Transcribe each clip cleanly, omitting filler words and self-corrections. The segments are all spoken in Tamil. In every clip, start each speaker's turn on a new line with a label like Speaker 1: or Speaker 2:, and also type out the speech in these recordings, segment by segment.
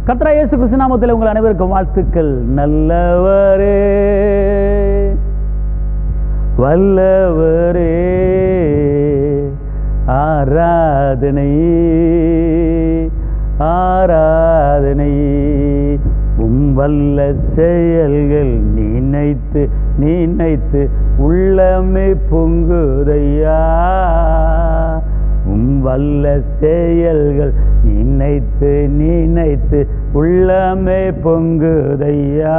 Speaker 1: கர்த்தராகிய இயேசு கிறிஸ்து நாமத்தில் உங்கள் அனைவருக்கும் வாழ்த்துக்கள். நல்லவரே, வல்லவரே, ஆராதனை ஆராதனை. வல்ல செயல்கள் நினைத்து நினைத்து உள்ளமே பொங்குதையா. வல்ல செயல்கள் நினைத்து நினைத்து உள்ளமே பொங்குதையா.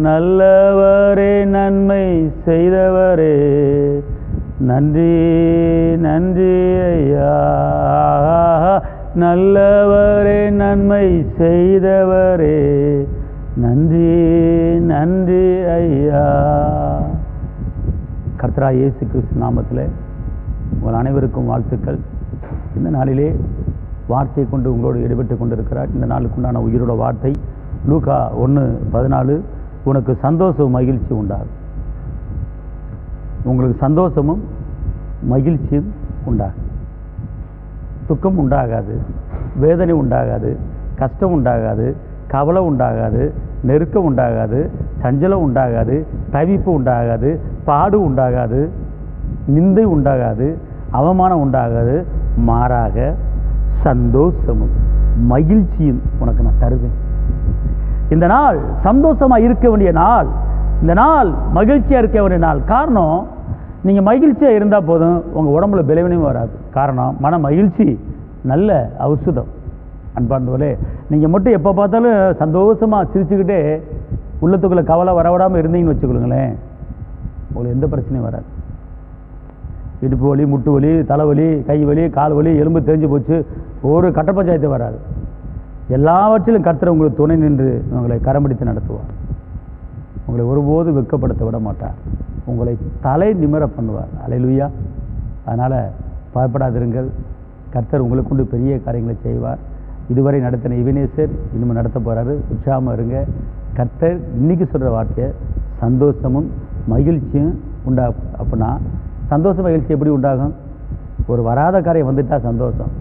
Speaker 1: நல்லவரே, நன்மை செய்தவரே, நன்றி நன்றி ஐயா. நல்லவரே, நன்மை செய்தவரே, நன்றி நன்றி ஐயா. கர்த்தராகிய இயேசு கிறிஸ்து நாமத்தில் உங்கள் அனைவருக்கும் வாழ்த்துக்கள். இந்த நாளிலே வார்த்தையை கொண்டு உங்களோடு ஈடுபட்டு கொண்டிருக்கிறார். இந்த நாளுக்குண்டான உயிரோட வார்த்தை லூக்கா 1:14. உனக்கு சந்தோஷம் மகிழ்ச்சி உண்டாகும். உங்களுக்கு சந்தோஷமும் மகிழ்ச்சியும் உண்டாகும். துக்கம் உண்டாகாது, வேதனை உண்டாகாது, கஷ்டம் உண்டாகாது, கவலை உண்டாகாது, நெருக்கம் உண்டாகாது, சஞ்சலம் உண்டாகாது, தவிப்பு உண்டாகாது, பாடு உண்டாகாது, நிந்தை உண்டாகாது, அவமானம் உண்டாகாது. மாறாக சந்தோஷமும் மகிழ்ச்சியும் உனக்கு நான் தருவேன். இந்த நாள் சந்தோஷமாக இருக்க வேண்டிய நாள், இந்த நாள் மகிழ்ச்சியாக இருக்க வேண்டிய நாள். காரணம், நீங்கள் மகிழ்ச்சியாக இருந்தால் போதும், உங்கள் உடம்புல பலவீனமே வராது. காரணம், மன மகிழ்ச்சி நல்ல ஔஷதம். அன்பார்ந்தவர்களே, நீங்கள் மட்டும் எப்போ பார்த்தாலும் சந்தோஷமாக சிரிச்சுக்கிட்டே உள்ளத்துக்குள்ளே கவலை வரவிடாமல் இருந்தீங்கன்னு வச்சுக்கொள்ளுங்களேன், உங்களுக்கு எந்த பிரச்சனையும் வராது. இடுப்பு வலி, முட்டு வலி, தலைவலி, கை வலி, கால் வலி, எலும்பு தெரிஞ்சு போச்சு, ஒரு கட்ட பஞ்சாயத்து வராது. எல்லாவற்றிலும் கர்த்தர் உங்களுக்கு துணை நின்று உங்களை கரம்பிடித்து நடத்துவார். உங்களை ஒருபோது வெட்கப்படுத்த விட மாட்டார். உங்களை தலை நிமிர பண்ணுவார். அல்லேலூயா. அதனால் பயப்படாதிருங்கள். கர்த்தர் உங்களுக்கு கொண்டு பெரிய காரியங்களை செய்வார். இதுவரை நடத்தின எபினேசர் இனிமேல் நடத்த போகிறாரு. உற்சாகமாக இருங்க. கர்த்தர் இன்றைக்கி சொல்கிற வார்த்தையை சந்தோஷமும் மகிழ்ச்சியும் உண்டாகும். அப்படின்னா சந்தோஷ மகிழ்ச்சி எப்படி உண்டாகும்? ஒரு வராத காரியம் வந்துட்டால் சந்தோஷம்,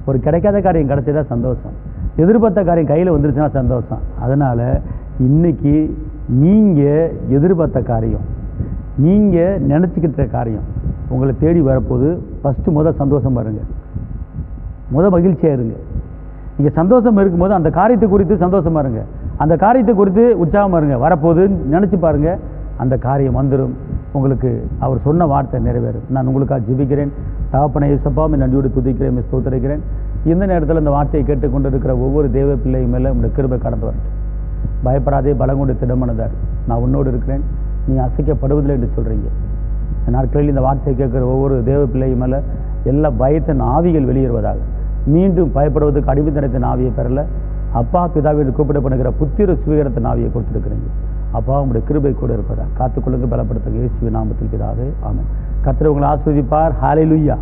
Speaker 1: ஒரு கிடைக்காத காரியம் கிடைச்சதா சந்தோஷம், எதிர்பார்த்த காரியம் கையில் வந்துருச்சுன்னா சந்தோஷம். அதனால் இன்றைக்கி நீங்கள் எதிர்பார்த்த காரியம், நீங்கள் நினச்சிக்கிட்ட காரியம் உங்களை தேடி வரப்போது. ஃபஸ்ட்டு சந்தோஷமாக இருங்க, மகிழ்ச்சியாக இருங்க. நீங்கள் சந்தோஷம் இருக்கும்போது அந்த காரியத்தை குறித்து சந்தோஷமாக இருங்க, அந்த காரியத்தை குறித்து உற்சாகமாக இருங்க. வரப்போது நினச்சி பாருங்கள், அந்த காரியம் வந்துடும். உங்களுக்கு அவர் சொன்ன வார்த்தை நிறைவேறும். நான் உங்களுக்காக ஜெபிக்கிறேன். தகப்பனே இயேசுப்பா, நன்றியோடு துதிக்கிறேன், ஸ்தோத்திரிக்கிறேன். இந்த நேரத்தில் இந்த வார்த்தையை கேட்டுக்கொண்டு இருக்கிற ஒவ்வொரு தேவ பிள்ளையும் மேலே உங்களுடைய கிருபை கடந்து வரட்டும். பயப்படாதே, பலங்கொண்டு திடமனதார், நான் உன்னோடு இருக்கிறேன், நீ அசைக்கப்படுவதில்லை என்று சொல்கிறீங்க. இந்த நாட்களில் இந்த வார்த்தையை கேட்குற ஒவ்வொரு தேவ பிள்ளையும் மேலே எல்லா பயத்தின் ஆவிகள் வெளியேறுவதாக, மீண்டும் பயப்படுவதற்கு அடிமைத்தனத்தின் ஆவியை பெறல. அப்பா பிதாவிற்கு கூப்பிடப்படுகிற புத்திர சுவீகரத்தின் ஆவியை கொடுத்துருக்கிறீங்க. அப்பா உங்களுடைய கிருபை கூட இருப்பதா காத்துக்கொள்ளுங்க, பலப்படுத்துங்க. இயேசுவின் நாமத்தில் பிதாவே, ஆமென். கர்த்தர் உங்களை ஆசீர்வதிப்பார். ஹல்லேலூயா.